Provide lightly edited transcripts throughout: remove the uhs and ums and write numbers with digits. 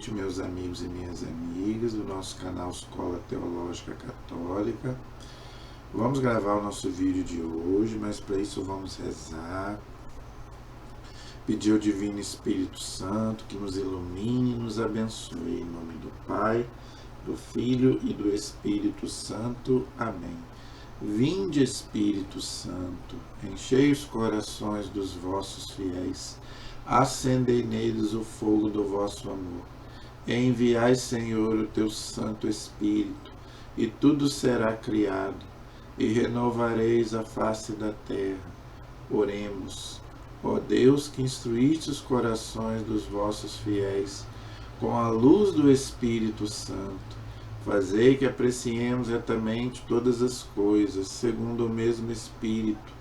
noite, meus amigos e minhas amigas do nosso canal Escola Teológica Católica. Vamos gravar o nosso vídeo de hoje, mas para isso vamos rezar, pedir ao Divino Espírito Santo que nos ilumine e nos abençoe. Em nome do Pai, do Filho e do Espírito Santo. Amém. Vinde, Espírito Santo, enchei os corações dos vossos fiéis, acendei neles o fogo do vosso amor. Enviai, Senhor, o teu Santo Espírito, e tudo será criado, e renovareis a face da terra. Oremos. Ó Deus, que instruíste os corações dos vossos fiéis com a luz do Espírito Santo, fazei que apreciemos retamente todas as coisas, segundo o mesmo Espírito,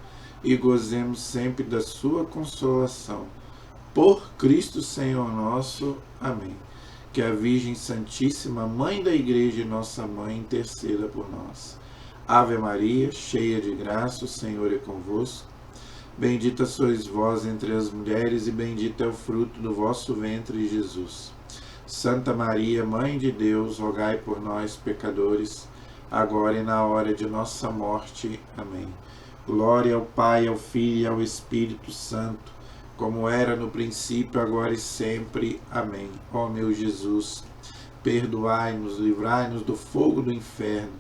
e gozemos sempre da sua consolação. Por Cristo Senhor nosso. Amém. Que a Virgem Santíssima, Mãe da Igreja e nossa Mãe, interceda por nós. Ave Maria, cheia de graça, o Senhor é convosco. Bendita sois vós entre as mulheres, e bendito é o fruto do vosso ventre, Jesus. Santa Maria, Mãe de Deus, rogai por nós, pecadores, agora e na hora de nossa morte. Amém. Glória ao Pai, ao Filho e ao Espírito Santo, como era no princípio, agora e sempre. Amém. Ó meu Jesus, perdoai-nos, livrai-nos do fogo do inferno,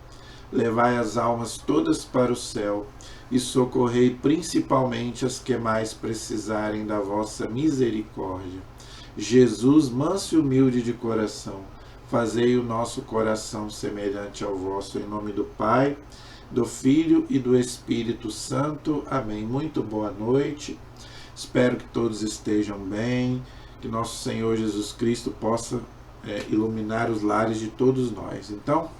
levai as almas todas para o céu e socorrei principalmente as que mais precisarem da vossa misericórdia. Jesus, manso e humilde de coração, fazei o nosso coração semelhante ao vosso, em nome do Pai, do Filho e do Espírito Santo. Amém. Muito boa noite. Espero que todos estejam bem, que nosso Senhor Jesus Cristo possa iluminar os lares de todos nós. Então,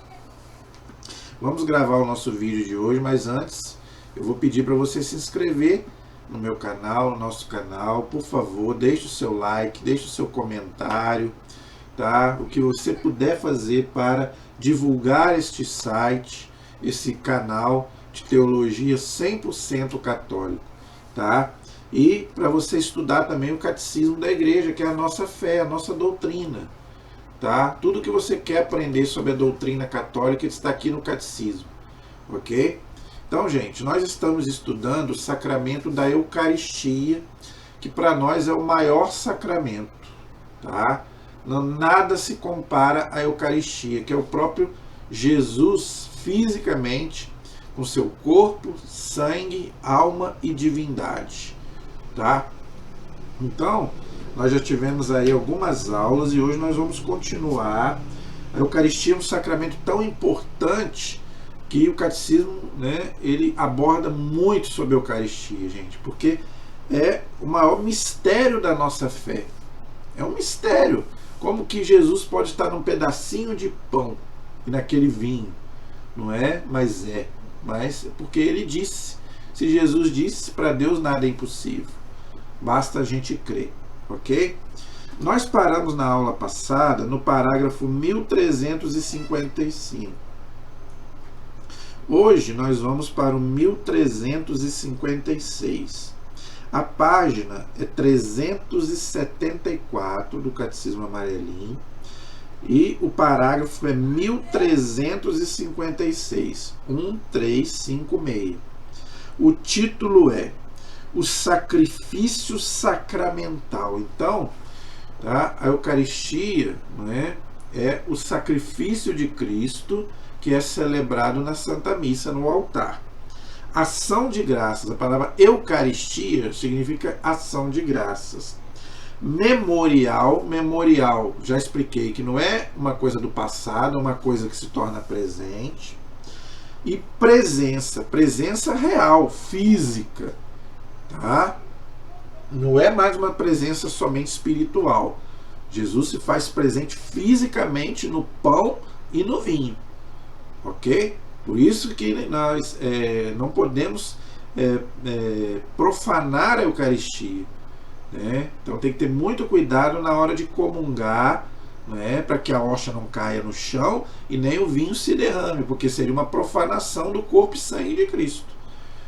vamos gravar o nosso vídeo de hoje, mas antes eu vou pedir para você se inscrever no meu canal, no nosso canal. Por favor, deixe o seu like, deixe o seu comentário, tá? O que você puder fazer para divulgar este site, esse canal de teologia 100% católico, tá? E para você estudar também o catecismo da igreja, que é a nossa fé, a nossa doutrina, tá? Tudo que você quer aprender sobre a doutrina católica está aqui no catecismo, ok? Então, gente, nós estamos estudando o sacramento da Eucaristia, que para nós é o maior sacramento, tá? Nada se compara à Eucaristia, que é o próprio Jesus fisicamente, com seu corpo, sangue, alma e divindade, tá? Então, nós já tivemos aí algumas aulas e hoje nós vamos continuar. A Eucaristia é um sacramento tão importante que o catecismo, né, ele aborda muito sobre a Eucaristia, gente, porque é o maior mistério da nossa fé. É um mistério. Como que Jesus pode estar num pedacinho de pão e naquele vinho? Não é? Mas é. Mas é porque ele disse. Se Jesus disse, para Deus nada é impossível. Basta a gente crer, ok? Nós paramos na aula passada no parágrafo 1355. Hoje nós vamos para o 1356. A página é 374 do Catecismo Amarelinho e o parágrafo é 1356, 1356. O título é O Sacrifício Sacramental. Então, tá, a Eucaristia, não é o sacrifício de Cristo que é celebrado na Santa Missa, no altar. Ação de graças. A palavra Eucaristia significa ação de graças. Memorial. Memorial, já expliquei que não é uma coisa do passado, é uma coisa que se torna presente. E presença. Presença real, física. Tá? Não é mais uma presença somente espiritual. Jesus se faz presente fisicamente no pão e no vinho. Ok? Por isso que nós não podemos profanar a Eucaristia, né? Então tem que ter muito cuidado na hora de comungar, né? Para que a hóstia não caia no chão e nem o vinho se derrame, porque seria uma profanação do corpo e sangue de Cristo.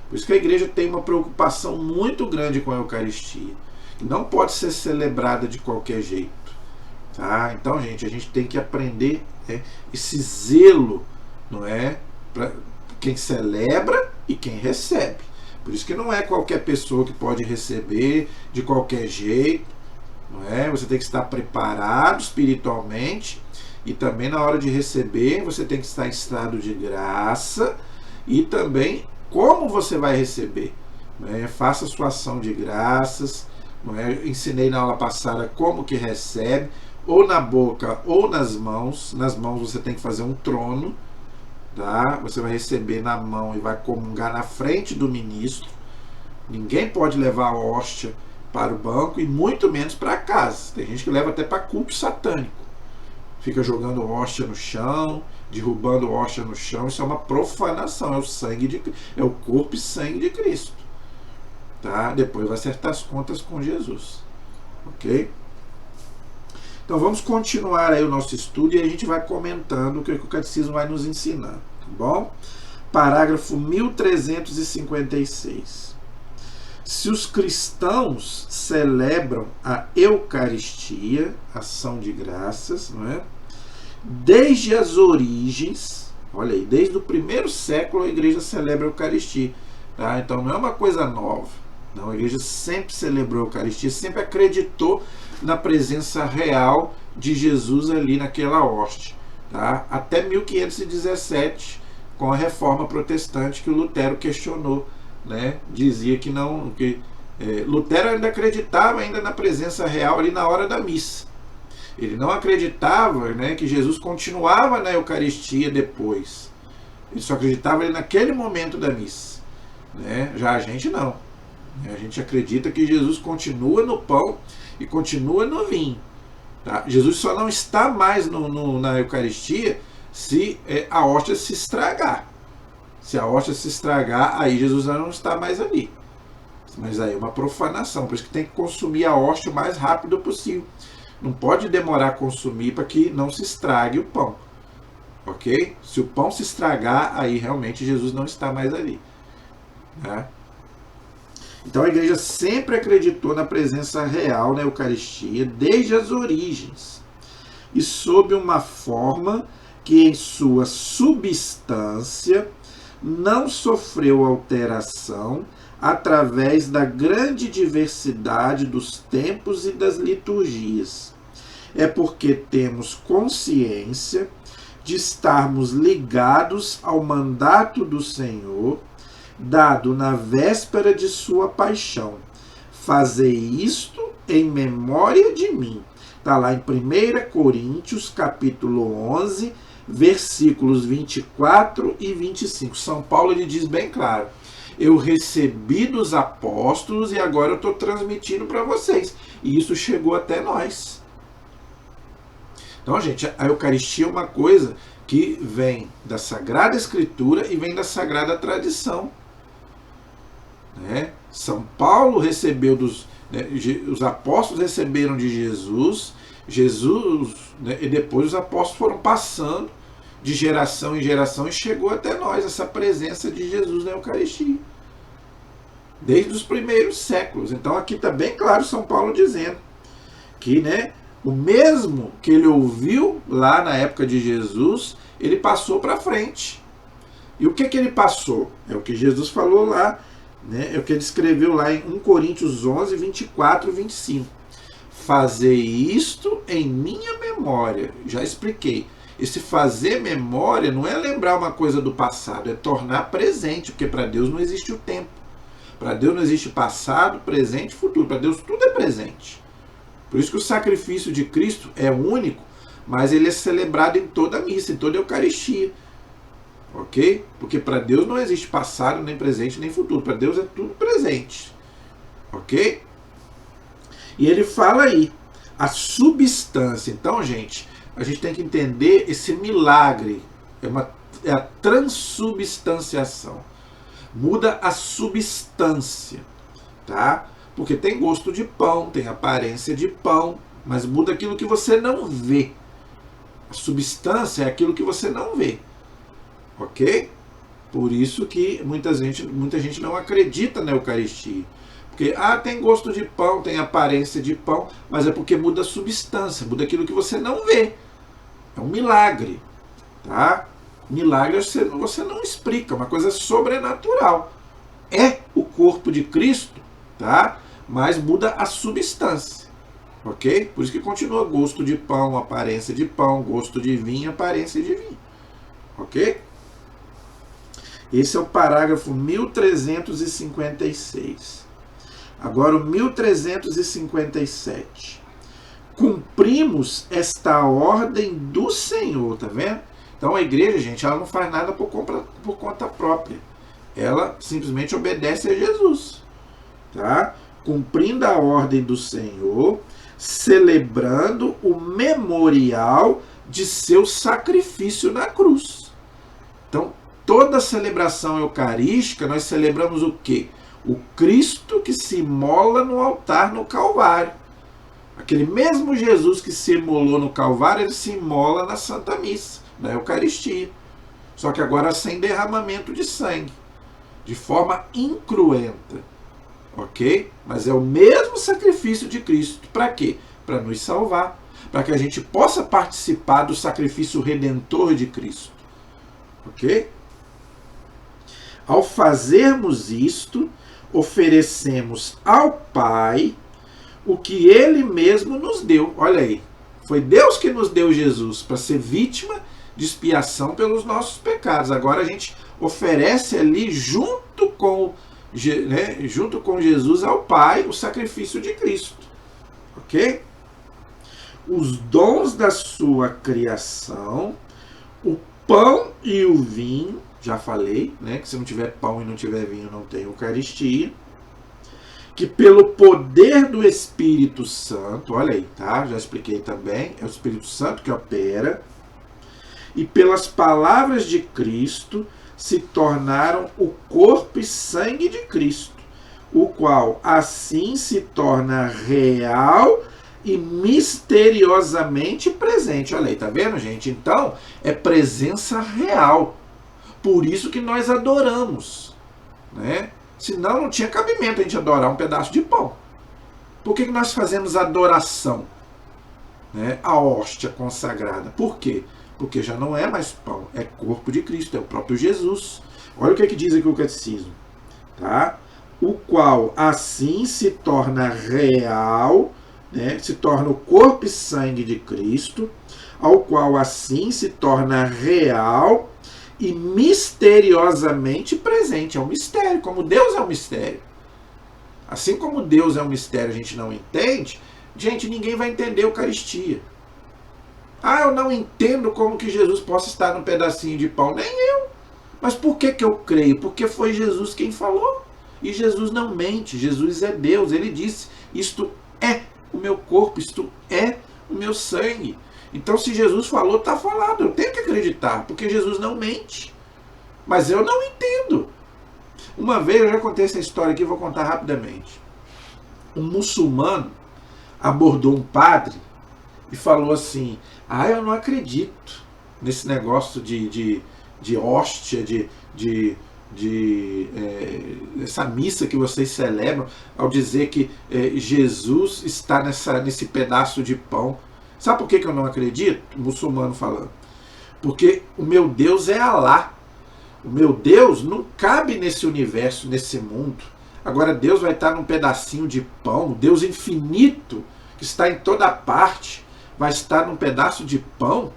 Por isso que a igreja tem uma preocupação muito grande com a Eucaristia, que não pode ser celebrada de qualquer jeito, Tá? Então, gente, a gente tem que aprender esse zelo, não é? Para quem celebra e quem recebe. Por isso que não é qualquer pessoa que pode receber de qualquer jeito, não é? Você tem que estar preparado espiritualmente e também na hora de receber você tem que estar em estado de graça e também como você vai receber. Não é? Faça sua ação de graças. Não é? Ensinei na aula passada como que recebe, ou na boca ou nas mãos. Nas mãos você tem que fazer um trono. Tá? Você vai receber na mão e vai comungar na frente do ministro. Ninguém pode levar a hóstia para o banco e muito menos para casa. Tem gente que leva até para culto satânico. Fica jogando hóstia no chão, derrubando hóstia no chão. Isso é uma profanação. É o sangue é o corpo e sangue de Cristo. Tá? Depois vai acertar as contas com Jesus. Ok? Então vamos continuar aí o nosso estudo e a gente vai comentando o que o catecismo vai nos ensinar, tá bom? Parágrafo 1356. Se os cristãos celebram a Eucaristia, ação de graças, não é? Desde as origens, olha aí, desde o primeiro século a igreja celebra a Eucaristia, tá? Então não é uma coisa nova. Não, a igreja sempre celebrou a Eucaristia, sempre acreditou na presença real de Jesus ali naquela hóstia. Tá? Até 1517, com a reforma protestante que o Lutero questionou. Né? Dizia que não. Lutero ainda acreditava ainda na presença real ali na hora da missa. Ele não acreditava, né, que Jesus continuava na Eucaristia depois. Ele só acreditava ali naquele momento da missa. Né? Já a gente não. A gente acredita que Jesus continua no pão e continua no vinho. Tá? Jesus só não está mais na Eucaristia se a hóstia se estragar. Se a hóstia se estragar, aí Jesus não está mais ali. Mas aí é uma profanação. Por isso que tem que consumir a hóstia o mais rápido possível. Não pode demorar a consumir para que não se estrague o pão. Ok? Se o pão se estragar, aí realmente Jesus não está mais ali. Né? Então a igreja sempre acreditou na presença real na Eucaristia desde as origens e sob uma forma que em sua substância não sofreu alteração através da grande diversidade dos tempos e das liturgias. É porque temos consciência de estarmos ligados ao mandato do Senhor dado na véspera de sua paixão. Fazei isto em memória de mim. Está lá em 1 Coríntios, capítulo 11, versículos 24 e 25. São Paulo ele diz bem claro: eu recebi dos apóstolos e agora eu estou transmitindo para vocês. E isso chegou até nós. Então, gente, a Eucaristia é uma coisa que vem da Sagrada Escritura e vem da Sagrada Tradição. Né? São Paulo recebeu os apóstolos receberam de Jesus, né? E depois os apóstolos foram passando de geração em geração e chegou até nós essa presença de Jesus na Eucaristia. Desde os primeiros séculos. Então aqui está bem claro São Paulo dizendo que, né, o mesmo que ele ouviu lá na época de Jesus, ele passou para frente. E o que ele passou? É o que Jesus falou lá, né? É o que ele escreveu lá em 1 Coríntios 11, 24 e 25. Fazei isto em minha memória. Já expliquei. Esse fazer memória não é lembrar uma coisa do passado, é tornar presente, porque para Deus não existe o tempo. Para Deus não existe passado, presente e futuro. Para Deus tudo é presente. Por isso que o sacrifício de Cristo é único, mas ele é celebrado em toda a missa, em toda a Eucaristia. Ok? Porque para Deus não existe passado, nem presente, nem futuro. Para Deus é tudo presente. Ok? E ele fala aí, a substância. Então, gente, a gente tem que entender esse milagre. É a transubstanciação. Muda a substância. Tá? Porque tem gosto de pão, tem aparência de pão, mas muda aquilo que você não vê. A substância é aquilo que você não vê. Ok? Por isso que muita gente não acredita na Eucaristia. Porque, tem gosto de pão, tem aparência de pão, mas é porque muda a substância, muda aquilo que você não vê. É um milagre, tá? Milagre você não explica, uma coisa sobrenatural. É o corpo de Cristo, tá? Mas muda a substância, ok? Por isso que continua gosto de pão, aparência de pão, gosto de vinho, aparência de vinho, ok? Esse é o parágrafo 1356. Agora o 1357. Cumprimos esta ordem do Senhor, tá vendo? Então a igreja, gente, ela não faz nada por conta própria. Ela simplesmente obedece a Jesus, tá? Cumprindo a ordem do Senhor, celebrando o memorial de seu sacrifício na cruz. Então, toda celebração eucarística, nós celebramos o quê? O Cristo que se imola no altar no Calvário. Aquele mesmo Jesus que se imolou no Calvário, ele se imola na Santa Missa, na Eucaristia. Só que agora sem derramamento de sangue, de forma incruenta. Ok? Mas é o mesmo sacrifício de Cristo. Para quê? Para nos salvar. Para que a gente possa participar do sacrifício redentor de Cristo. Ok? Ao fazermos isto, oferecemos ao Pai o que Ele mesmo nos deu. Olha aí, foi Deus que nos deu Jesus para ser vítima de expiação pelos nossos pecados. Agora a gente oferece ali junto com Jesus ao Pai o sacrifício de Cristo. Ok? Os dons da sua criação, o pão e o vinho, já falei, né, que se não tiver pão e não tiver vinho não tem Eucaristia, que pelo poder do Espírito Santo, olha aí, tá? Já expliquei também, é o Espírito Santo que opera, e pelas palavras de Cristo se tornaram o corpo e sangue de Cristo, o qual assim se torna real e misteriosamente presente. Olha aí, tá vendo, gente? Então, é presença real. Por isso que nós adoramos, né? Senão não tinha cabimento a gente adorar um pedaço de pão. Por que nós fazemos adoração, né? A hóstia consagrada. Por quê? Porque já não é mais pão, é corpo de Cristo, é o próprio Jesus. Olha o que diz aqui o catecismo, tá? O qual assim se torna real, né? Se torna o corpo e sangue de Cristo, ao qual assim se torna real e misteriosamente presente. É um mistério, como Deus é um mistério. Assim como Deus é um mistério, a gente não entende, gente, ninguém vai entender a Eucaristia. Eu não entendo como que Jesus possa estar num pedacinho de pão. Nem eu. Mas por que eu creio? Porque foi Jesus quem falou. E Jesus não mente, Jesus é Deus. Ele disse, isto é o meu corpo, isto é o meu sangue. Então, se Jesus falou, está falado. Eu tenho que acreditar, porque Jesus não mente. Mas eu não entendo. Uma vez, eu já contei essa história aqui, vou contar rapidamente. Um muçulmano abordou um padre e falou assim, eu não acredito nesse negócio de hóstia, essa missa que vocês celebram, ao dizer que Jesus está nesse pedaço de pão. Sabe por que eu não acredito? O muçulmano falando. Porque o meu Deus é Alá. O meu Deus não cabe nesse universo, nesse mundo. Agora Deus vai estar num pedacinho de pão. O Deus infinito, que está em toda parte, vai estar num pedaço de pão.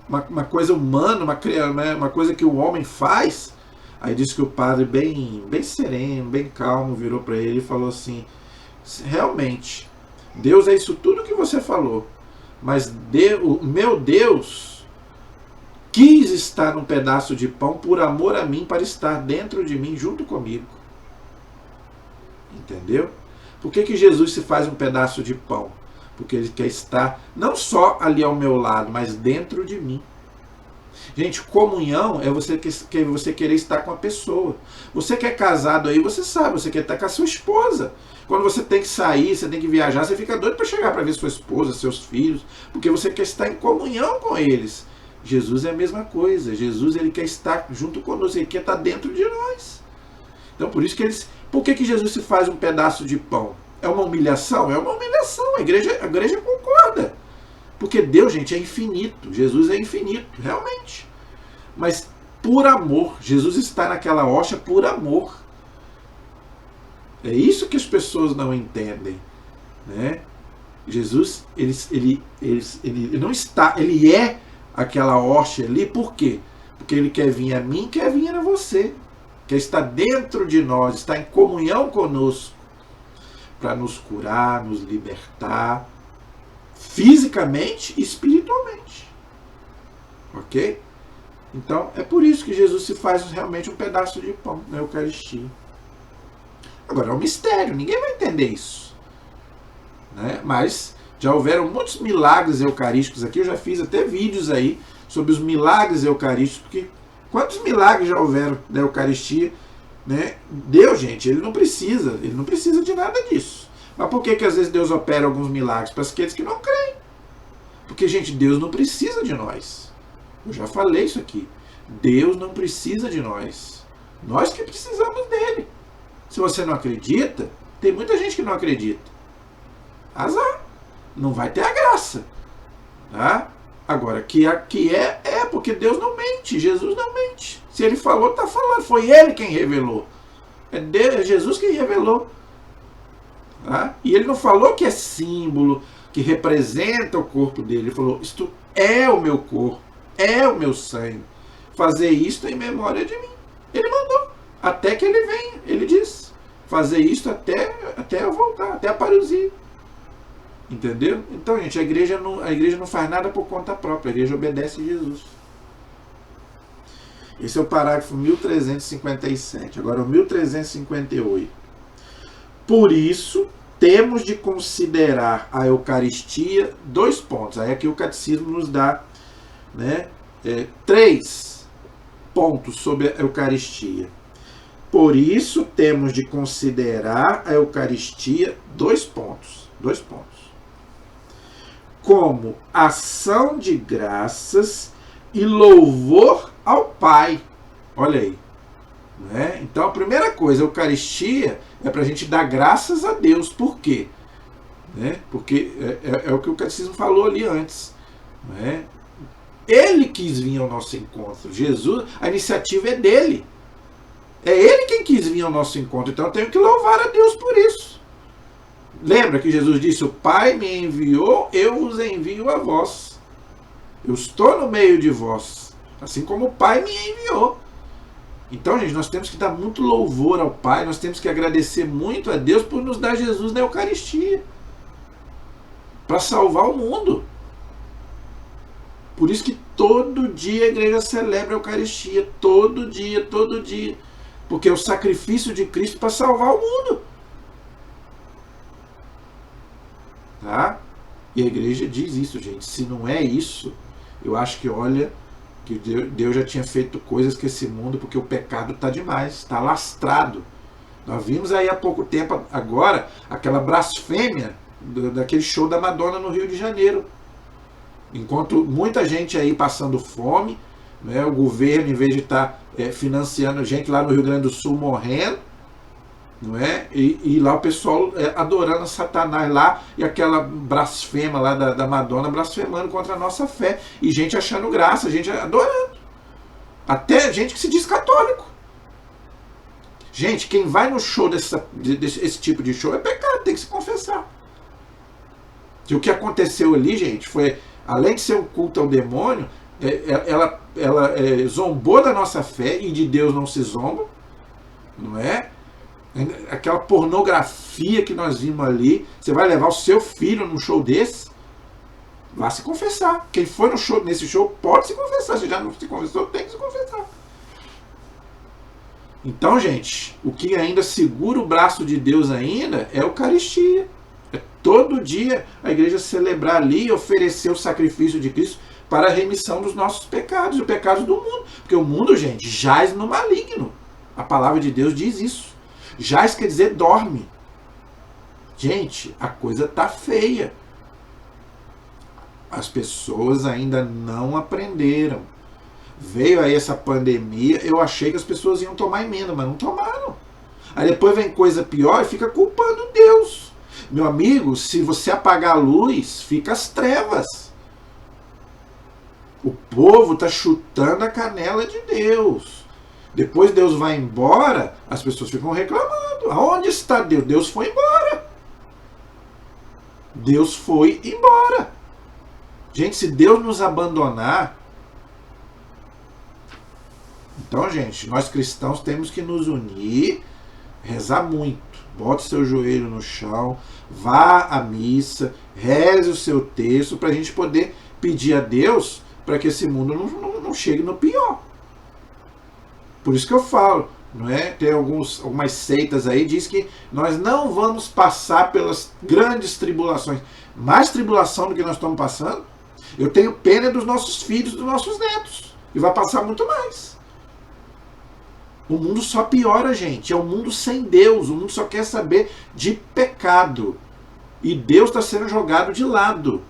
Uma coisa humana, uma coisa que o homem faz. Aí disse que o padre, bem sereno, bem calmo, virou para ele e falou assim, realmente, Deus é isso tudo que você falou. Mas o meu Deus quis estar num pedaço de pão por amor a mim, para estar dentro de mim, junto comigo. Entendeu? Por que Jesus se faz um pedaço de pão? Porque ele quer estar não só ali ao meu lado, mas dentro de mim. Gente, comunhão é você querer estar com a pessoa. Você que é casado aí, você sabe, você quer estar com a sua esposa. Quando você tem que sair, você tem que viajar, você fica doido para chegar para ver sua esposa, seus filhos, porque você quer estar em comunhão com eles. Jesus é a mesma coisa. Jesus, ele quer estar junto conosco, ele quer estar dentro de nós. Então por isso que eles... Por que Jesus se faz um pedaço de pão? É uma humilhação? É uma humilhação. A igreja concorda. Porque Deus, gente, é infinito. Jesus é infinito, realmente. Mas por amor. Jesus está naquela hóstia por amor. É isso que as pessoas não entendem, né? Jesus, ele não está, ele é aquela hóstia ali, por quê? Porque ele quer vir a mim, quer vir a você. Quer estar dentro de nós, estar em comunhão conosco, para nos curar, nos libertar, fisicamente e espiritualmente. Ok? Então, é por isso que Jesus se faz realmente um pedaço de pão na Eucaristia. Agora, é um mistério, ninguém vai entender isso, né? Mas já houveram muitos milagres eucarísticos aqui, eu já fiz até vídeos aí sobre os milagres eucarísticos, porque quantos milagres já houveram da Eucaristia, né? Deus, gente, ele não precisa de nada disso. Mas por que às vezes Deus opera alguns milagres? Para aqueles que não creem. Porque, gente, Deus não precisa de nós. Eu já falei isso aqui. Deus não precisa de nós. Nós que precisamos dele. Se você não acredita, tem muita gente que não acredita. Azar. Não vai ter a graça. Tá? Agora, que é porque Deus não mente. Jesus não mente. Se ele falou, está falando. Foi ele quem revelou. É Jesus quem revelou. Tá? E ele não falou que é símbolo, que representa o corpo dele. Ele falou, isto é o meu corpo, é o meu sangue. Fazer isto em memória de mim. Ele mandou. Até que ele venha. Ele disse. Fazer isto até eu voltar, até a parousia. Entendeu? Então, gente, a igreja não faz nada por conta própria. A igreja obedece a Jesus. Esse é o parágrafo 1357. Agora o 1358. Por isso, temos de considerar a Eucaristia, 2 pontos. Aí aqui o Catecismo nos dá, né, 3 pontos sobre a Eucaristia. Por isso, temos de considerar a Eucaristia, 2 pontos. 2 pontos. Como ação de graças e louvor ao Pai. Olha aí. Né? Então, a primeira coisa, a Eucaristia é para a gente dar graças a Deus. Por quê? Né? Porque é o que o Catecismo falou ali antes. Né? Ele quis vir ao nosso encontro. Jesus, a iniciativa é dele. É ele quem quis vir ao nosso encontro. Então eu tenho que louvar a Deus por isso. Lembra que Jesus disse, o Pai me enviou, eu vos envio a vós. Eu estou no meio de vós. Assim como o Pai me enviou. Então, gente, nós temos que dar muito louvor ao Pai. Nós temos que agradecer muito a Deus por nos dar Jesus na Eucaristia. Para salvar o mundo. Por isso que todo dia a igreja celebra a Eucaristia. Todo dia, todo dia. Porque é o sacrifício de Cristo para salvar o mundo. Tá? E a igreja diz isso, gente. Se não é isso, eu acho que, olha, que Deus já tinha feito coisas com esse mundo, porque o pecado está demais, está lastrado. Nós vimos aí há pouco tempo, agora, aquela blasfêmia daquele show da Madonna no Rio de Janeiro. Enquanto muita gente aí passando fome, né, o governo, em vez de estar financiando gente lá no Rio Grande do Sul morrendo, não é? E lá o pessoal adorando Satanás lá, e aquela blasfema lá da Madonna blasfemando contra a nossa fé, e gente achando graça, gente adorando, até gente que se diz católico. Gente, quem vai no show desse tipo de show é pecado, tem que se confessar. E o que aconteceu ali, gente, foi, além de ser um culto ao demônio, ela zombou da nossa fé, e de Deus não se zomba, não é? Aquela pornografia que nós vimos ali. Você vai levar o seu filho num show desse? Vá se confessar. Quem foi nesse show pode se confessar. Se já não se confessou, tem que se confessar. Então, gente, o que ainda segura o braço de Deus ainda é a Eucaristia. É todo dia a igreja celebrar ali e oferecer o sacrifício de Cristo para a remissão dos nossos pecados, os pecados do mundo. Porque o mundo, gente, jaz no maligno. A palavra de Deus diz isso. Jaz quer dizer dorme. Gente, a coisa tá feia. As pessoas ainda não aprenderam. Veio aí essa pandemia, eu achei que as pessoas iam tomar emenda, mas não tomaram. Aí depois vem coisa pior e fica culpando Deus. Meu amigo, se você apagar a luz, fica as trevas. O povo está chutando a canela de Deus. Depois Deus vai embora, as pessoas ficam reclamando. Aonde está Deus? Deus foi embora. Deus foi embora. Gente, se Deus nos abandonar... Então, gente, nós cristãos temos que nos unir, rezar muito. Bote seu joelho no chão, vá à missa, reze o seu texto, para a gente poder pedir a Deus para que esse mundo não chegue no pior. Por isso que eu falo, não é? Tem algumas seitas aí, diz que nós não vamos passar pelas grandes tribulações. Mais tribulação do que nós estamos passando. Eu tenho pena dos nossos filhos, dos nossos netos. E vai passar muito mais. O mundo só piora, gente. É um mundo sem Deus. O mundo só quer saber de pecado. E Deus está sendo jogado de lado.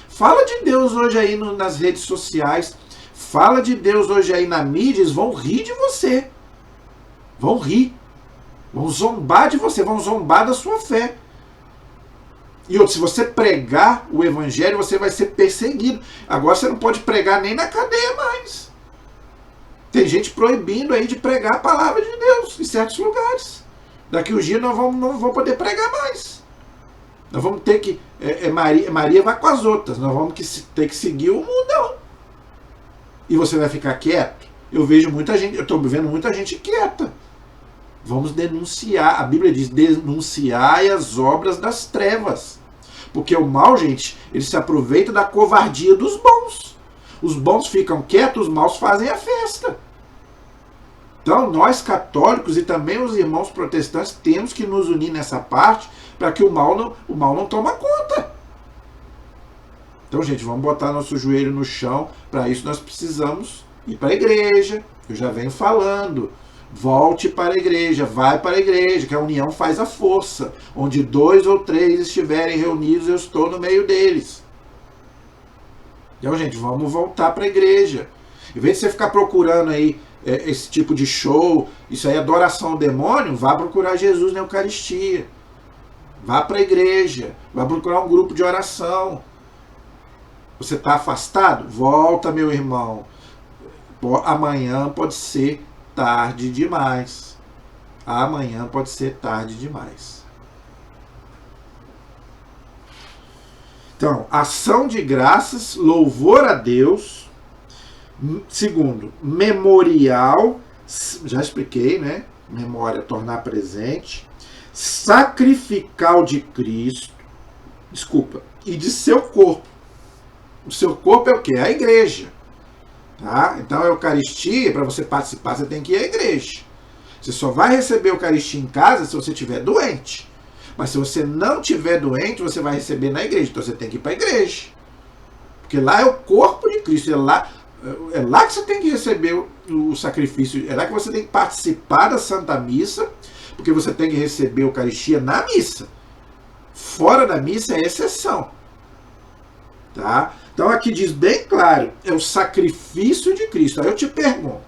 Fala de Deus hoje aí nas redes sociais. Fala de Deus hoje aí na mídia. Eles vão rir de você. Vão rir. Vão zombar de você. Vão zombar da sua fé. E outro, se você pregar o evangelho, você vai ser perseguido. Agora você não pode pregar nem na cadeia mais. Tem gente proibindo aí de pregar a palavra de Deus em certos lugares. Daqui uns dias nós não vamos poder pregar mais. Nós vamos ter que... Maria vai com as outras. Nós vamos ter que seguir o mundão. E você vai ficar quieto? Eu vejo muita gente... Eu estou vendo muita gente quieta. Vamos denunciar. A Bíblia diz, denunciai as obras das trevas. Porque o mal, gente, ele se aproveita da covardia dos bons. Os bons ficam quietos, os maus fazem a festa. Então, nós católicos e também os irmãos protestantes temos que nos unir nessa parte para que o mal não tome conta. Então, gente, vamos botar nosso joelho no chão. Para isso nós precisamos ir para a igreja. Eu já venho falando. Volte para a igreja, vai para a igreja, que a união faz a força. Onde 2 ou 3 estiverem reunidos, eu estou no meio deles. Então, gente, vamos voltar para a igreja. Em vez de você ficar procurando aí esse tipo de show, isso aí é adoração ao demônio, vá procurar Jesus na Eucaristia. Vá para a igreja, vá procurar um grupo de oração. Você está afastado? Volta, meu irmão. Amanhã pode ser tarde demais. Amanhã pode ser tarde demais. Então, ação de graças, louvor a Deus. Segundo, memorial, já expliquei, né? Memória, tornar presente. Sacrificial de Cristo, e de seu corpo. O seu corpo é o quê? É a igreja. Tá? Então a Eucaristia, para você participar, você tem que ir à igreja. Você só vai receber a Eucaristia em casa se você estiver doente. Mas se você não estiver doente, você vai receber na igreja. Então você tem que ir para a igreja. Porque lá é o corpo de Cristo. É lá que você tem que receber o sacrifício. É lá que você tem que participar da Santa Missa. Porque você tem que receber a Eucaristia na missa. Fora da missa é exceção. Tá? Então aqui diz bem claro, é o sacrifício de Cristo. Aí eu te pergunto,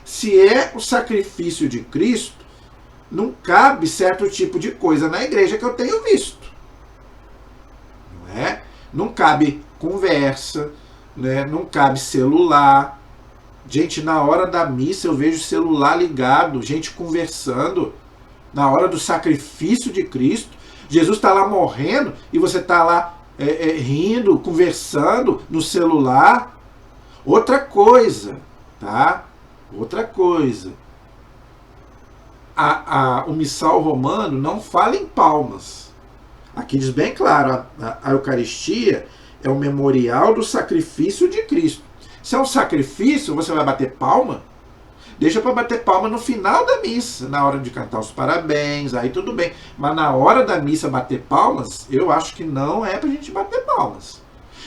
se é o sacrifício de Cristo, não cabe certo tipo de coisa na igreja que eu tenho visto. Não é? Não cabe conversa, né? Não cabe celular. Gente, na hora da missa eu vejo celular ligado, gente conversando. Na hora do sacrifício de Cristo, Jesus está lá morrendo e você está lá rindo, conversando no celular. Outra coisa, tá? Outra coisa. O missal romano não fala em palmas. Aqui diz bem claro, a Eucaristia é o memorial do sacrifício de Cristo. Se é um sacrifício, você vai bater palma? Deixa para bater palma no final da missa, na hora de cantar os parabéns, aí tudo bem. Mas na hora da missa bater palmas, eu acho que não é pra gente bater palmas.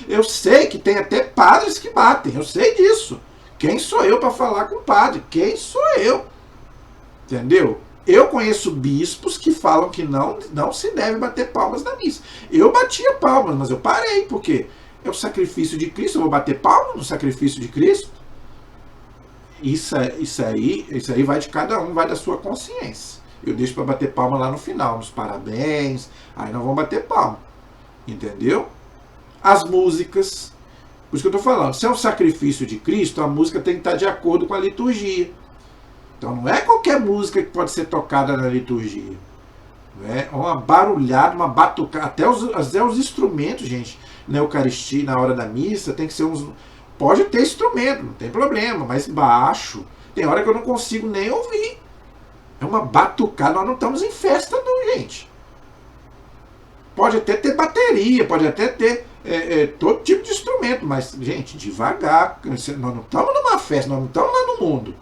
Eu sei que tem até padres que batem, eu sei disso. Quem sou eu para falar com o padre? Quem sou eu? Entendeu? Eu conheço bispos que falam que não se deve bater palmas na missa. Eu batia palmas, mas eu parei, porque é o sacrifício de Cristo, eu vou bater palmas no sacrifício de Cristo? Isso aí vai de cada um, vai da sua consciência. eu deixo para bater palma lá no final, nos parabéns, aí nós vamos bater palma, entendeu? As músicas, por isso que eu estou falando, se é um sacrifício de Cristo, a música tem que estar de acordo com a liturgia. Então não é qualquer música que pode ser tocada na liturgia. Não é uma barulhada, uma batucada, até os instrumentos, gente, na Eucaristia, na hora da missa, tem que ser uns... Pode ter instrumento, não tem problema, mas baixo. Tem hora que eu não consigo nem ouvir. É uma batucada, nós não estamos em festa não, gente. Pode até ter bateria, pode até ter todo tipo de instrumento, mas, gente, devagar. Nós não estamos numa festa, nós não estamos lá no mundo.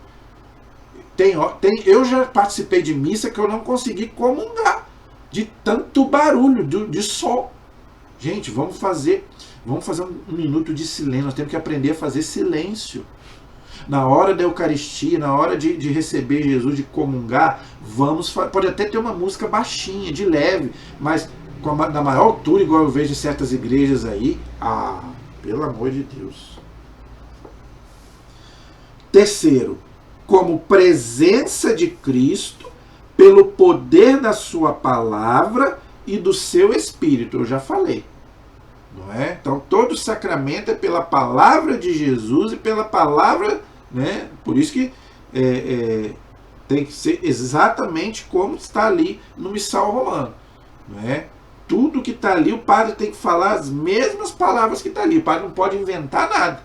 Eu já participei de missa que eu não consegui comungar de tanto barulho, de som. Gente, vamos fazer um minuto de silêncio. Nós temos que aprender a fazer silêncio. Na hora da Eucaristia, na hora de receber Jesus, de comungar, pode até ter uma música baixinha, de leve, mas na maior altura, igual eu vejo em certas igrejas aí. Ah, pelo amor de Deus. Terceiro, como presença de Cristo, pelo poder da sua palavra e do seu Espírito. Eu já falei. Não é? Então, todo sacramento é pela palavra de Jesus e pela palavra, né? Por isso que tem que ser exatamente como está ali no Missal Romano. Não é? Tudo que está ali, o padre tem que falar as mesmas palavras que está ali. O padre não pode inventar nada.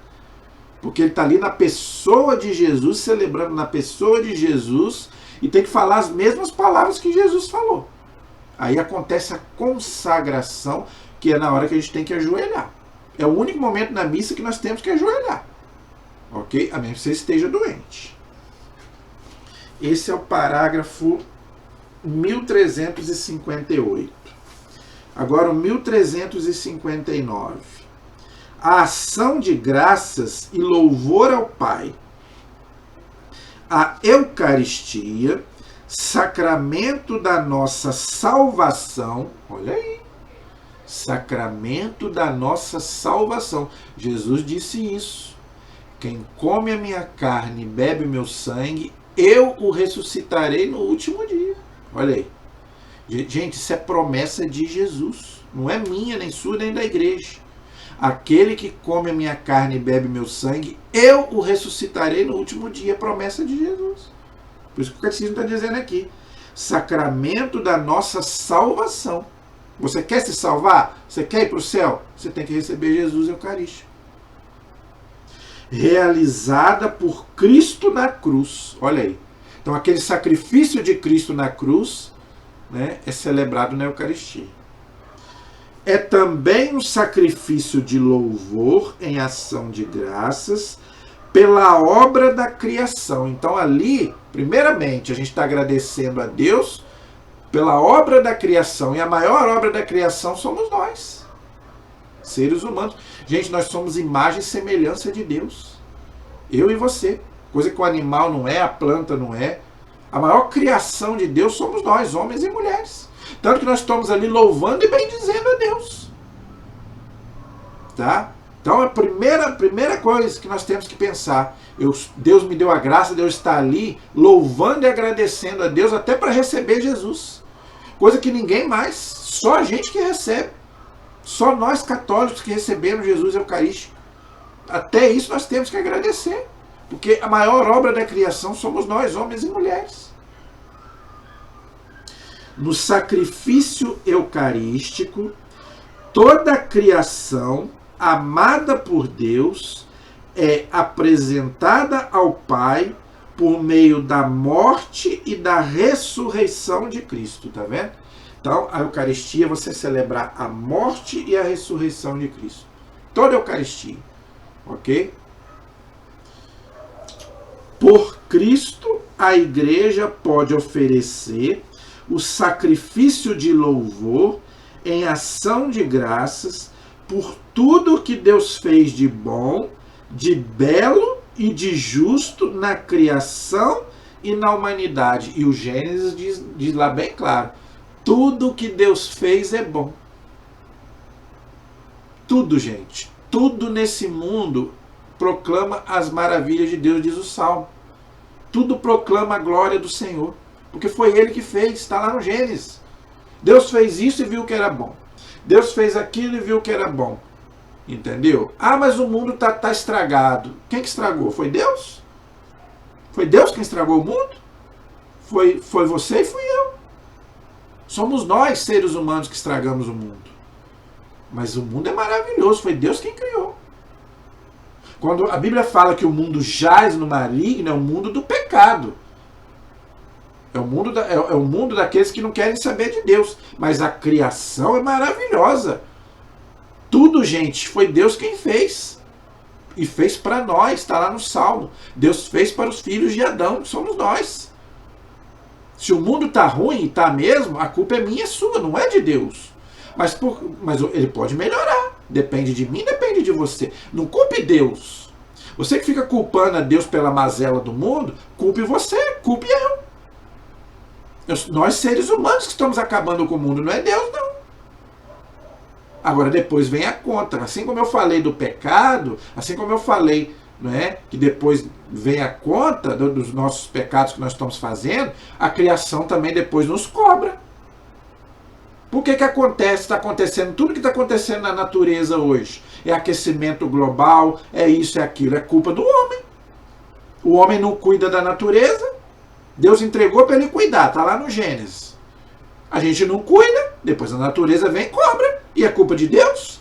Porque ele está ali na pessoa de Jesus, celebrando na pessoa de Jesus, e tem que falar as mesmas palavras que Jesus falou. Aí acontece a consagração, que é na hora que a gente tem que ajoelhar. É o único momento na missa que nós temos que ajoelhar. Ok? A menos que você esteja doente. Esse é o parágrafo 1358. Agora o 1359. A ação de graças e louvor ao Pai. A Eucaristia, sacramento da nossa salvação. Olha aí. Sacramento da nossa salvação. Jesus disse isso. Quem come a minha carne e bebe o meu sangue, eu o ressuscitarei no último dia. Olha aí. Gente, isso é promessa de Jesus. Não é minha, nem sua, nem da igreja. Aquele que come a minha carne e bebe meu sangue, eu o ressuscitarei no último dia. Promessa de Jesus. Por isso que o Catecismo está dizendo aqui. Sacramento da nossa salvação. Você quer se salvar? Você quer ir para o céu? Você tem que receber Jesus Eucarístico. Realizada por Cristo na cruz. Olha aí. Então aquele sacrifício de Cristo na cruz, né, é celebrado na Eucaristia. É também um sacrifício de louvor em ação de graças pela obra da criação. Então ali, primeiramente, a gente está agradecendo a Deus pela obra da criação. E a maior obra da criação somos nós, seres humanos. Gente, nós somos imagem e semelhança de Deus. Eu e você. Coisa que o animal não é, a planta não é. A maior criação de Deus somos nós, homens e mulheres. Tanto que nós estamos ali louvando e bendizendo a Deus. Tá? Então a primeira coisa que nós temos que pensar, Deus me deu a graça de eu estar ali louvando e agradecendo a Deus até para receber Jesus. Coisa que ninguém mais, só a gente que recebe. Só nós católicos que recebemos Jesus Eucarístico. Até isso nós temos que agradecer. Porque a maior obra da criação somos nós, homens e mulheres. No sacrifício eucarístico, toda a criação, amada por Deus, é apresentada ao Pai por meio da morte e da ressurreição de Cristo, tá vendo? Então, a Eucaristia, você celebrar a morte e a ressurreição de Cristo. Toda a Eucaristia, ok? Por Cristo, a Igreja pode oferecer o sacrifício de louvor em ação de graças por tudo que Deus fez de bom, de belo e de justo na criação e na humanidade. E o Gênesis diz lá bem claro, tudo que Deus fez é bom. Tudo, gente. Tudo nesse mundo proclama as maravilhas de Deus, diz o Salmo. Tudo proclama a glória do Senhor. Porque foi ele que fez, está lá no Gênesis. Deus fez isso e viu que era bom. Deus fez aquilo e viu que era bom. Entendeu? Ah, mas o mundo tá estragado. Quem que estragou? Foi Deus? Foi Deus quem estragou o mundo? Foi você e fui eu. Somos nós, seres humanos, que estragamos o mundo. Mas o mundo é maravilhoso, foi Deus quem criou. Quando a Bíblia fala que o mundo jaz no maligno, é o mundo do pecado. É o mundo daqueles que não querem saber de Deus. Mas a criação é maravilhosa. Tudo, gente, foi Deus quem fez. E fez para nós, está lá no Salmo. Deus fez para os filhos de Adão, que somos nós. Se o mundo está ruim, e está mesmo, a culpa é minha e sua, não é de Deus. Mas ele pode melhorar. Depende de mim, depende de você. Não culpe Deus. Você que fica culpando a Deus pela mazela do mundo, culpe você, culpe eu. Nós, seres humanos, que estamos acabando com o mundo, não é Deus, não. Agora, depois vem a conta. Assim como eu falei do pecado, assim como eu falei, não é, que depois vem a conta dos nossos pecados que nós estamos fazendo, a criação também depois nos cobra. Por que acontece, está acontecendo, tudo que está acontecendo na natureza hoje? É aquecimento global, é isso, é aquilo, é culpa do homem. O homem não cuida da natureza, Deus entregou para ele cuidar, está lá no Gênesis. A gente não cuida, depois a natureza vem e cobra. E é culpa de Deus?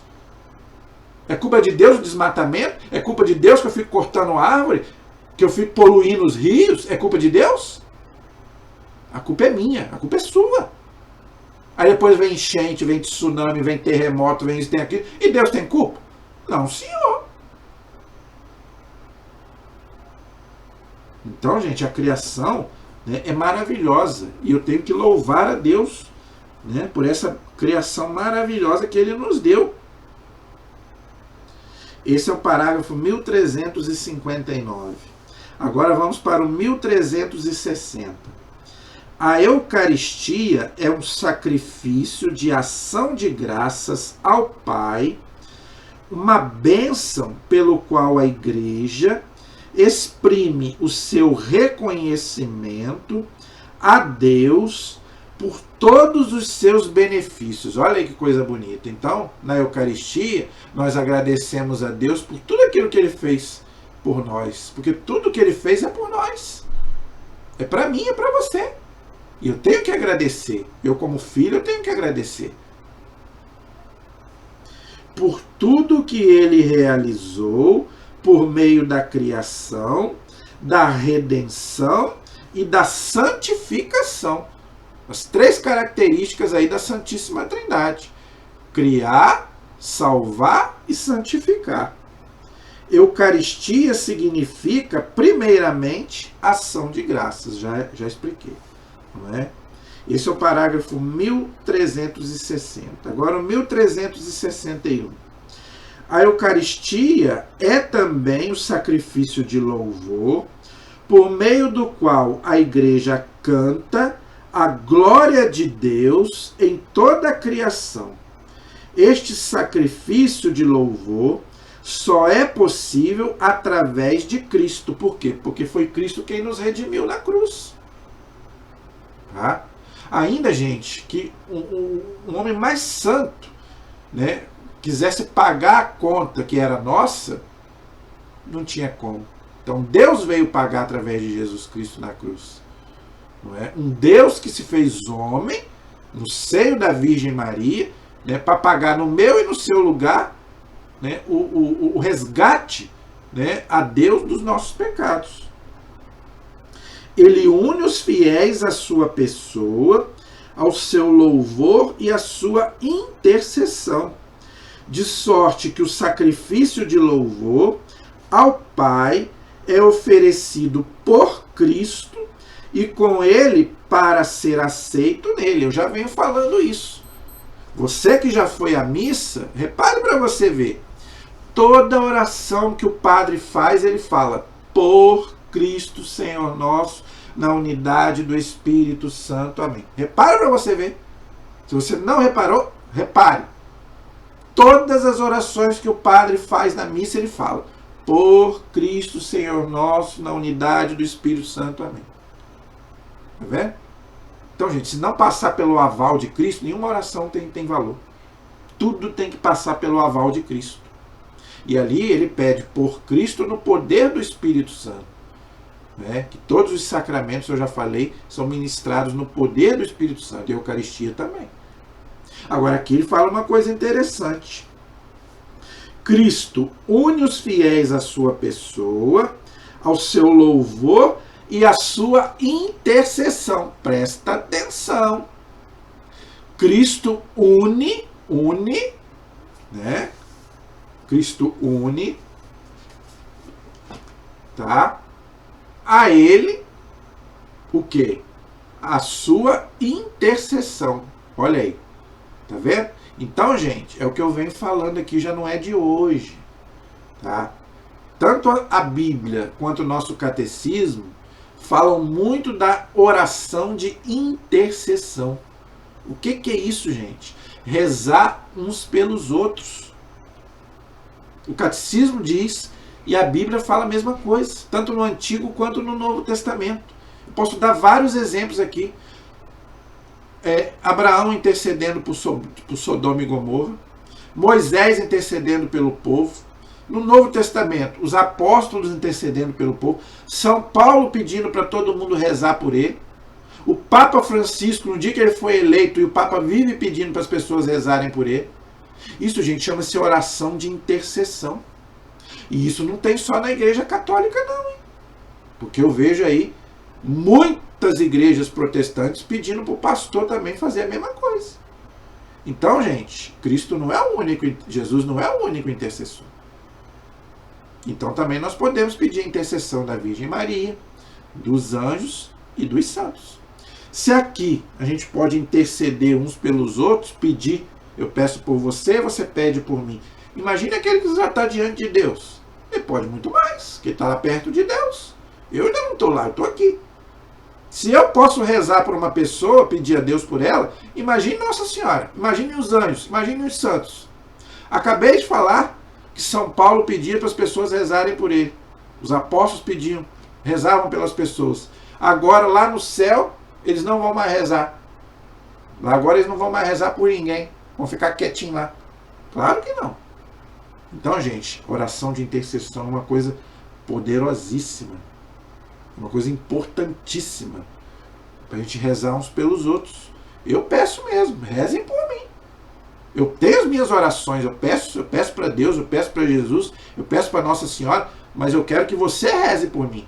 É culpa de Deus o desmatamento? É culpa de Deus que eu fico cortando árvore? Que eu fico poluindo os rios? É culpa de Deus? A culpa é minha, a culpa é sua. Aí depois vem enchente, vem tsunami, vem terremoto, vem isso, tem aquilo. E Deus tem culpa? Não, senhor. Então, gente, a criação, né, é maravilhosa. E eu tenho que louvar a Deus, né, por essa criação maravilhosa que Ele nos deu. Esse é o parágrafo 1359. Agora vamos para o 1360. A Eucaristia é um sacrifício de ação de graças ao Pai, uma bênção pelo qual a Igreja exprime o seu reconhecimento a Deus por todos os seus benefícios. Olha aí que coisa bonita. Então, na Eucaristia, nós agradecemos a Deus por tudo aquilo que Ele fez por nós. Porque tudo que Ele fez é por nós. É para mim, é para você. E eu tenho que agradecer. Eu, como filho, eu tenho que agradecer. Por tudo que Ele realizou por meio da criação, da redenção e da santificação. As três características aí da Santíssima Trindade: criar, salvar e santificar. Eucaristia significa, primeiramente, ação de graças. Já expliquei, não é? Esse é o parágrafo 1360. Agora o 1361. A Eucaristia é também o sacrifício de louvor, por meio do qual a Igreja canta a glória de Deus em toda a criação. Este sacrifício de louvor só é possível através de Cristo. Por quê? Porque foi Cristo quem nos redimiu na cruz. Tá? Ainda, gente, que um homem mais santo, né, quisesse pagar a conta que era nossa, não tinha como. Então Deus veio pagar através de Jesus Cristo na cruz. Não é? Um Deus que se fez homem, no seio da Virgem Maria, né, para pagar no meu e no seu lugar, né, o resgate, né, a Deus dos nossos pecados. Ele une os fiéis à sua pessoa, ao seu louvor e à sua intercessão, de sorte que o sacrifício de louvor ao Pai é oferecido por Cristo e com Ele para ser aceito nele. Eu já venho falando isso. Você que já foi à missa, repare para você ver. Toda oração que o padre faz, ele fala: por Cristo Senhor nosso, na unidade do Espírito Santo. Amém. Repare para você ver. Se você não reparou, repare. Todas as orações que o padre faz na missa, ele fala: por Cristo Senhor nosso, na unidade do Espírito Santo. Amém. Tá vendo? Então, gente, se não passar pelo aval de Cristo, nenhuma oração tem valor. Tudo tem que passar pelo aval de Cristo. E ali ele pede por Cristo no poder do Espírito Santo. Né? Que todos os sacramentos, eu já falei, são ministrados no poder do Espírito Santo. E a Eucaristia também. Agora aqui ele fala uma coisa interessante. Cristo une os fiéis à sua pessoa, ao seu louvor e à sua intercessão. Presta atenção. Cristo une, né? Cristo une, tá? A ele, o quê? A sua intercessão. Olha aí. Tá vendo? Então, gente, é o que eu venho falando aqui, já não é de hoje. Tá? Tanto a Bíblia quanto o nosso catecismo falam muito da oração de intercessão. O que é isso, gente? Rezar uns pelos outros. O catecismo diz e a Bíblia fala a mesma coisa, tanto no Antigo quanto no Novo Testamento. Eu posso dar vários exemplos aqui. Abraão intercedendo por Sodoma e Gomorra, Moisés intercedendo pelo povo, no Novo Testamento, os apóstolos intercedendo pelo povo, São Paulo pedindo para todo mundo rezar por ele, o Papa Francisco, no dia que ele foi eleito, e o Papa vive pedindo para as pessoas rezarem por ele. Isso, gente, chama-se oração de intercessão. E isso não tem só na Igreja Católica, não, hein? Porque eu vejo aí muitas igrejas protestantes pedindo para o pastor também fazer a mesma coisa. Então, gente, Cristo não é o único, Jesus não é o único intercessor. Então também nós podemos pedir a intercessão da Virgem Maria, dos anjos e dos santos. Se aqui a gente pode interceder uns pelos outros, pedir, eu peço por você, você pede por mim. Imagine aquele que já está diante de Deus. Ele pode muito mais, que está lá perto de Deus. Eu ainda não estou lá, eu estou aqui. Se eu posso rezar por uma pessoa, pedir a Deus por ela, imagine Nossa Senhora, imagine os anjos, imagine os santos. Acabei de falar que São Paulo pedia para as pessoas rezarem por ele. Os apóstolos pediam, rezavam pelas pessoas. Agora, lá no céu, eles não vão mais rezar. Lá agora eles não vão mais rezar por ninguém. Vão ficar quietinhos lá. Claro que não. Então, gente, oração de intercessão é uma coisa poderosíssima. Uma coisa importantíssima. Para a gente rezar uns pelos outros. Eu peço mesmo, rezem por mim. Eu tenho as minhas orações, eu peço para Deus, eu peço para Jesus, eu peço para Nossa Senhora, mas eu quero que você reze por mim.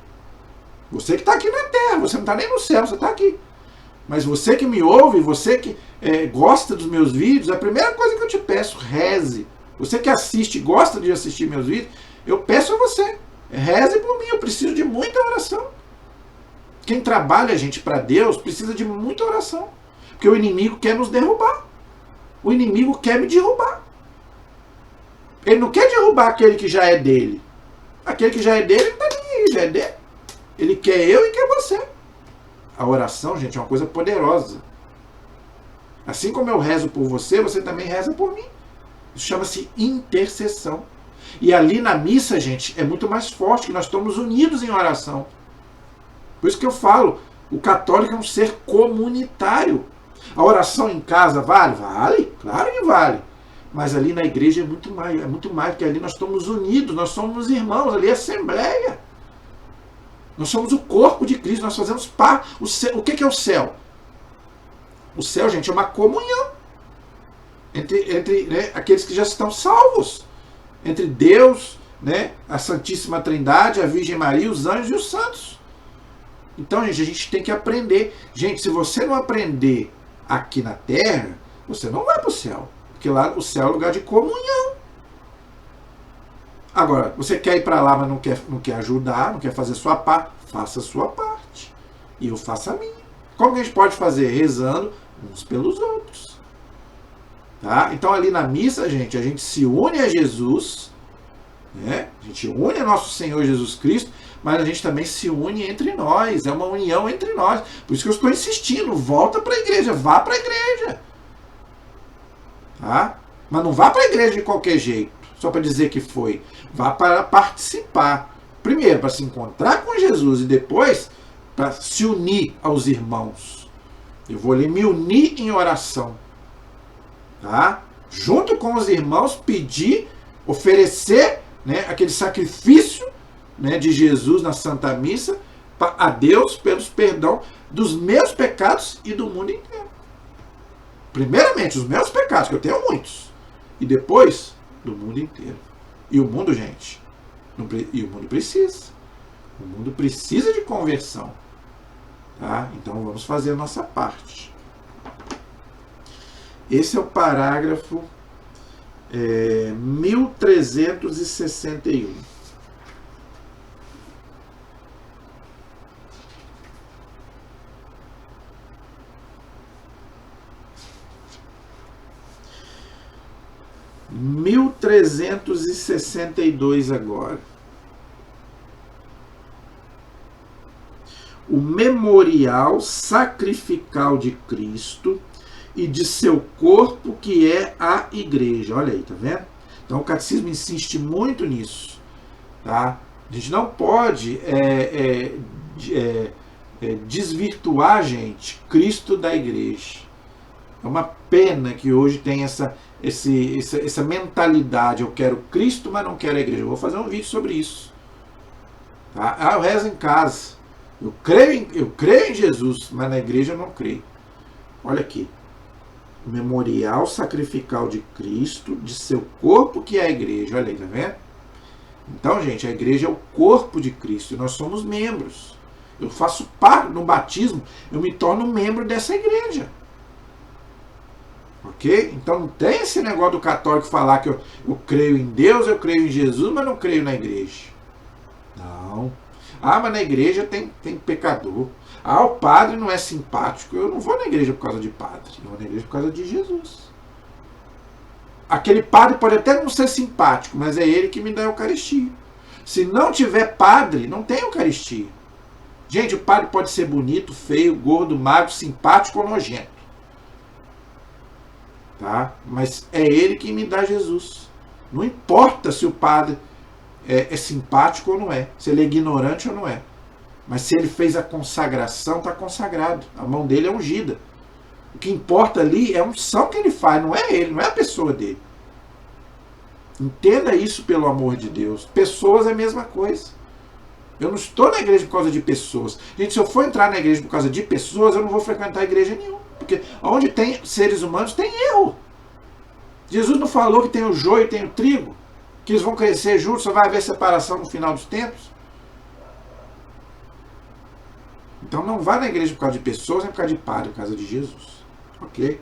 Você que está aqui na terra, você não está nem no céu, você está aqui. Mas você que me ouve, você que gosta dos meus vídeos, a primeira coisa que eu te peço, reze. Você que assiste, gosta de assistir meus vídeos, eu peço a você, reze por mim, eu preciso de muita oração. Quem trabalha, gente, para Deus, precisa de muita oração. Porque o inimigo quer nos derrubar. O inimigo quer me derrubar. Ele não quer derrubar aquele que já é dele. Aquele que já é dele, não está nem aí, já é dele. Ele quer eu e quer você. A oração, gente, é uma coisa poderosa. Assim como eu rezo por você, você também reza por mim. Isso chama-se intercessão. E ali na missa, gente, é muito mais forte, que nós estamos unidos em oração. Por isso que eu falo, o católico é um ser comunitário. A oração em casa vale? Vale, claro que vale. Mas ali na igreja é muito mais, porque ali nós estamos unidos, nós somos irmãos, ali é assembleia. Nós somos o corpo de Cristo, nós fazemos parte. O que é o céu? O céu, gente, é uma comunhão entre aqueles que já estão salvos. Entre Deus, a Santíssima Trindade, a Virgem Maria, os anjos e os santos. Então, gente, a gente tem que aprender. Gente, se você não aprender aqui na terra, você não vai para o céu. Porque lá o céu é lugar de comunhão. Agora, você quer ir para lá, mas não quer ajudar, não quer fazer a sua parte, faça a sua parte. E eu faço a minha. Como que a gente pode fazer? Rezando uns pelos outros. Tá? Então ali na missa, gente, a gente se une a Jesus, a gente une a nosso Senhor Jesus Cristo, mas a gente também se une entre nós, é uma união entre nós. Por isso que eu estou insistindo, volta para a igreja, vá para a igreja. Tá? Mas não vá para a igreja de qualquer jeito, só para dizer que foi. Vá para participar. Primeiro, para se encontrar com Jesus e depois para se unir aos irmãos. Eu vou ali me unir em oração, tá? Junto com os irmãos, pedir, oferecer, né, aquele sacrifício, né, de Jesus na Santa Missa a Deus pelos perdão dos meus pecados e do mundo inteiro. Primeiramente, os meus pecados, que eu tenho muitos, e depois do mundo inteiro. E o mundo, gente, e o mundo precisa. O mundo precisa de conversão. Tá? Então vamos fazer a nossa parte. Esse é o parágrafo 1361. Mil trezentos e sessenta e dois agora. O memorial sacrificial de Cristo e de seu corpo, que é a igreja. Olha aí, tá vendo? Então o catecismo insiste muito nisso. Tá? A gente não pode desvirtuar, gente, Cristo da igreja. É uma pena que hoje tem essa mentalidade. Eu quero Cristo, mas não quero a igreja. Eu vou fazer um vídeo sobre isso. Tá? Eu rezo em casa. Eu creio em Jesus, mas na igreja eu não creio. Olha aqui. Memorial sacrificial de Cristo, de seu corpo, que é a igreja. Olha aí, tá vendo? Então, gente, a igreja é o corpo de Cristo e nós somos membros. Eu faço parte, no batismo, eu me torno membro dessa igreja. Ok? Então não tem esse negócio do católico falar que eu creio em Deus, eu creio em Jesus, mas não creio na igreja. Não. Ah, mas na igreja tem pecador. Ah, o padre não é simpático. Eu não vou na igreja por causa de padre. Eu vou na igreja por causa de Jesus. Aquele padre pode até não ser simpático, mas é ele que me dá a Eucaristia. Se não tiver padre, não tem Eucaristia. Gente, o padre pode ser bonito, feio, gordo, magro, simpático ou nojento. Tá? Mas é ele que me dá Jesus. Não importa se o padre é simpático ou não é, se ele é ignorante ou não é. Mas se ele fez a consagração, está consagrado. A mão dele é ungida. O que importa ali é a unção que ele faz, não é ele, não é a pessoa dele. Entenda isso, pelo amor de Deus. Pessoas é a mesma coisa. Eu não estou na igreja por causa de pessoas. Gente, se eu for entrar na igreja por causa de pessoas, eu não vou frequentar a igreja nenhuma. Porque onde tem seres humanos, tem erro. Jesus não falou que tem o joio e tem o trigo? Que eles vão crescer juntos, só vai haver separação no final dos tempos? Então não vá na igreja por causa de pessoas, nem por causa de padre, por causa de Jesus. Ok?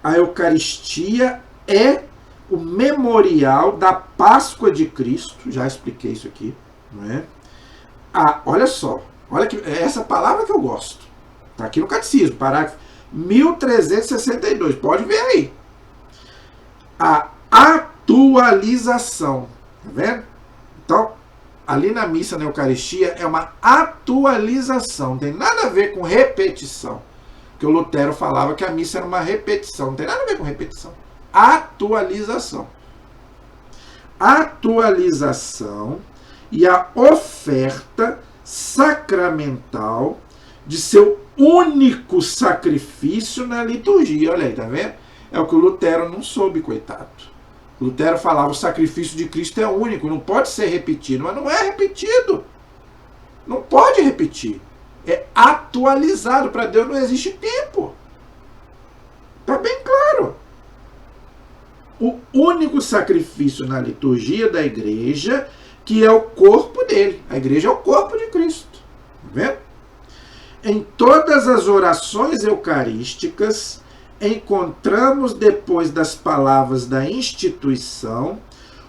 A Eucaristia é o memorial da Páscoa de Cristo. Já expliquei isso aqui. Não é? Olha só. Olha que, é essa palavra que eu gosto. Está aqui no Catecismo, parágrafo 1362. Pode ver aí. A atualização. Tá vendo? Então, ali na missa, na Eucaristia, é uma atualização. Não tem nada a ver com repetição. Porque o Lutero falava que a missa era uma repetição. Não tem nada a ver com repetição. Atualização. Atualização e a oferta sacramental de seu único sacrifício na liturgia. Olha aí, tá vendo? É o que o Lutero não soube, coitado. Lutero falava, o sacrifício de Cristo é único, não pode ser repetido. Mas não é repetido. Não pode repetir. É atualizado. Para Deus não existe tempo. Está bem claro. O único sacrifício na liturgia da igreja, que é o corpo dele. A igreja é o corpo de Cristo. Está vendo? Em todas as orações eucarísticas, encontramos, depois das palavras da instituição,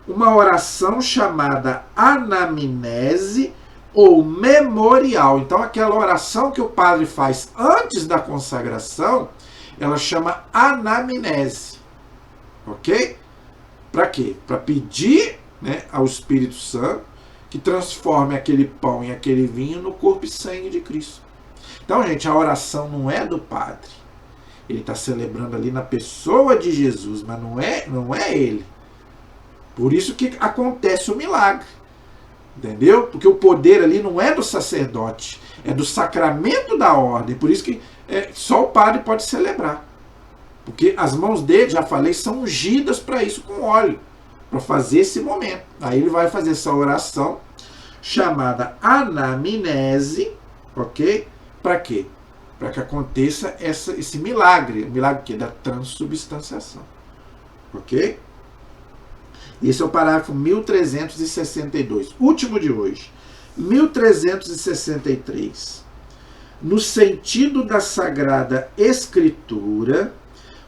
uma oração chamada anamnese ou memorial. Então, aquela oração que o padre faz antes da consagração, ela chama anamnese. Ok? Para quê? Para pedir, né, ao Espírito Santo que transforme aquele pão e aquele vinho no corpo e sangue de Cristo. Então, gente, a oração não é do padre. Ele está celebrando ali na pessoa de Jesus, mas não é ele. Por isso que acontece o milagre. Entendeu? Porque o poder ali não é do sacerdote, É do sacramento da ordem. Por isso que só o padre pode celebrar. Porque as mãos dele, já falei, são ungidas para isso com óleo. Para fazer esse momento. Aí ele vai fazer essa oração chamada anamnese, ok? Para quê? Para que aconteça esse milagre. O milagre que? Da transubstanciação. Ok? Esse é o parágrafo 1362. Último de hoje. 1363. No sentido da Sagrada Escritura,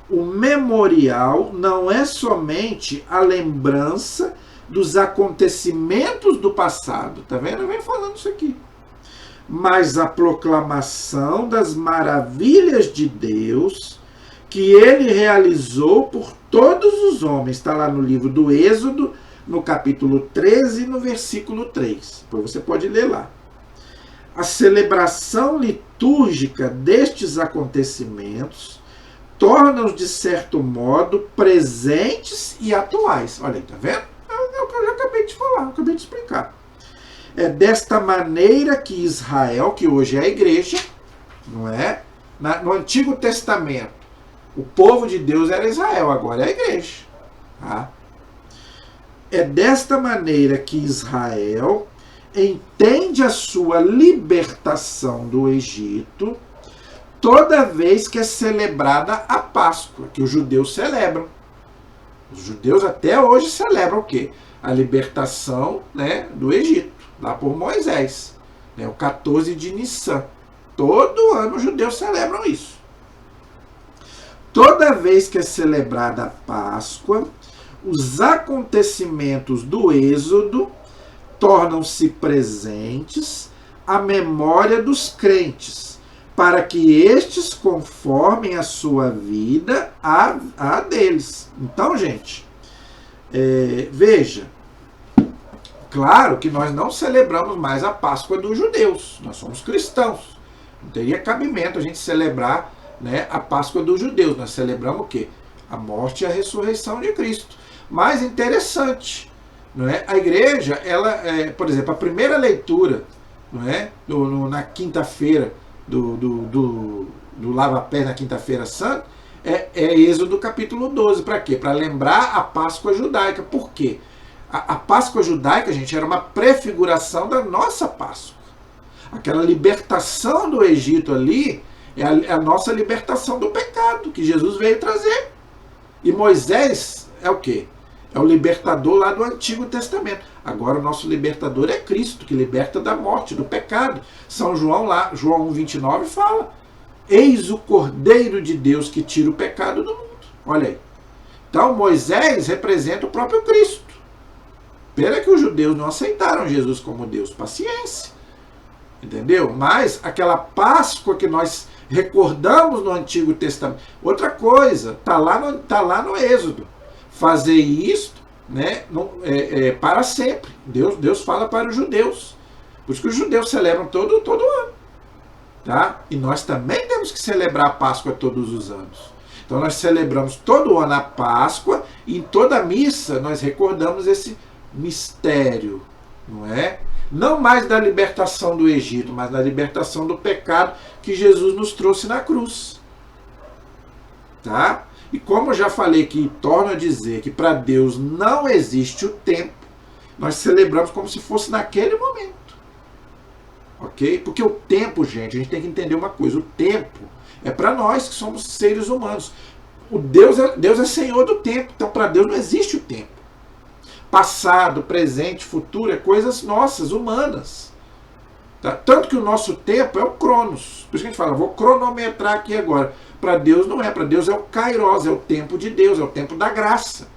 o memorial não é somente a lembrança dos acontecimentos do passado. Tá vendo? Eu venho falando isso aqui. Mas a proclamação das maravilhas de Deus que ele realizou por todos os homens. Está lá no livro do Êxodo, no capítulo 13, no versículo 3. Depois você pode ler lá. A celebração litúrgica destes acontecimentos torna-os, de certo modo, presentes e atuais. Olha aí, tá vendo? É o que eu já acabei de falar, eu acabei de explicar. É desta maneira que Israel, que hoje é a igreja, não é? No Antigo Testamento, o povo de Deus era Israel, agora é a igreja. Tá? É desta maneira que Israel entende a sua libertação do Egito toda vez que é celebrada a Páscoa, que os judeus celebram. Os judeus até hoje celebram o quê? A libertação, né, do Egito, lá por Moisés, né, o 14 de Nissan. Todo ano os judeus celebram isso. Toda vez que é celebrada a Páscoa, os acontecimentos do Êxodo tornam-se presentes à memória dos crentes, para que estes conformem a sua vida à deles. Então, gente, veja, claro que nós não celebramos mais a Páscoa dos judeus, nós somos cristãos. Não teria cabimento a gente celebrar, né, a Páscoa dos judeus. Nós celebramos o quê? A morte e a ressurreição de Cristo. Mas interessante, não é? A igreja, ela, por exemplo, a primeira leitura, não é? Na quinta-feira do lava-pés, na quinta-feira santa, é Êxodo capítulo 12. Para quê? Para lembrar a Páscoa judaica. Por quê? A Páscoa judaica, gente, era uma prefiguração da nossa Páscoa. Aquela libertação do Egito ali é a nossa libertação do pecado, que Jesus veio trazer. E Moisés é o quê? É o libertador lá do Antigo Testamento. Agora o nosso libertador é Cristo, que liberta da morte, do pecado. São João lá, João 1,29 fala: eis o Cordeiro de Deus que tira o pecado do mundo. Olha aí. Então Moisés representa o próprio Cristo. Pena que os judeus não aceitaram Jesus como Deus. Paciência. Entendeu? Mas aquela Páscoa que nós recordamos no Antigo Testamento. Outra coisa, está lá no Êxodo. Fazer isto, né, para sempre. Deus fala para os judeus. Por isso que os judeus celebram todo ano. Tá? E nós também temos que celebrar a Páscoa todos os anos. Então nós celebramos todo ano a Páscoa e em toda missa nós recordamos esse mistério, não é? Não mais da libertação do Egito, mas da libertação do pecado que Jesus nos trouxe na cruz. Tá? E como eu já falei aqui, torno a dizer que para Deus não existe o tempo, nós celebramos como se fosse naquele momento. Ok? Porque o tempo, gente, a gente tem que entender uma coisa: o tempo é para nós que somos seres humanos. Deus é Senhor do tempo, então para Deus não existe o tempo. Passado, presente, futuro, é coisas nossas, humanas. Tá? Tanto que o nosso tempo é o Cronos. Por isso que a gente fala, vou cronometrar aqui agora. Para Deus não é. Para Deus é o Kairos, é o tempo de Deus, é o tempo da graça.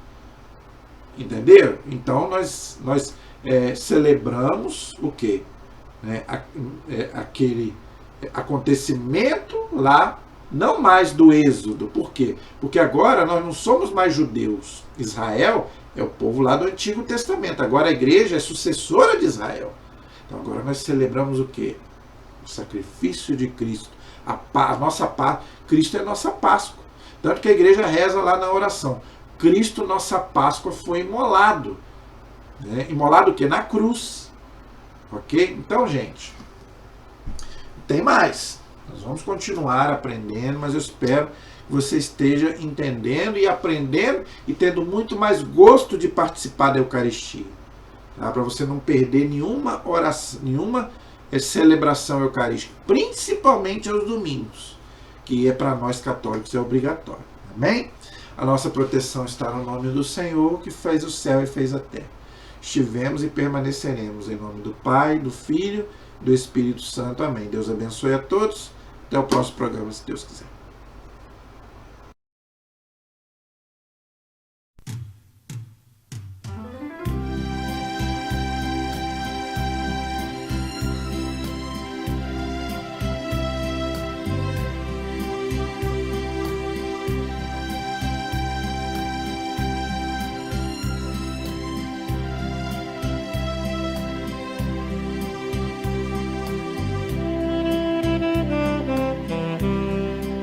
Entenderam? Então nós celebramos o quê? Aquele acontecimento lá, não mais do Êxodo. Por quê? Porque agora nós não somos mais judeus. Israel é o povo lá do Antigo Testamento. Agora a igreja é sucessora de Israel. Então agora nós celebramos o quê? O sacrifício de Cristo. A nossa Páscoa. Cristo é a nossa Páscoa. Tanto que a igreja reza lá na oração: Cristo, nossa Páscoa, foi imolado. Né? Imolado o quê? Na cruz. Ok? Então, gente, tem mais. Nós vamos continuar aprendendo, mas eu espero que você esteja entendendo e aprendendo e tendo muito mais gosto de participar da Eucaristia. Tá? Para você não perder nenhuma oração, nenhuma celebração eucarística, principalmente aos domingos, que para nós católicos é obrigatório. Amém? A nossa proteção está no nome do Senhor, que fez o céu e fez a terra. Estivemos e permaneceremos em nome do Pai, do Filho, do Espírito Santo. Amém. Deus abençoe a todos. Até o próximo programa, se Deus quiser.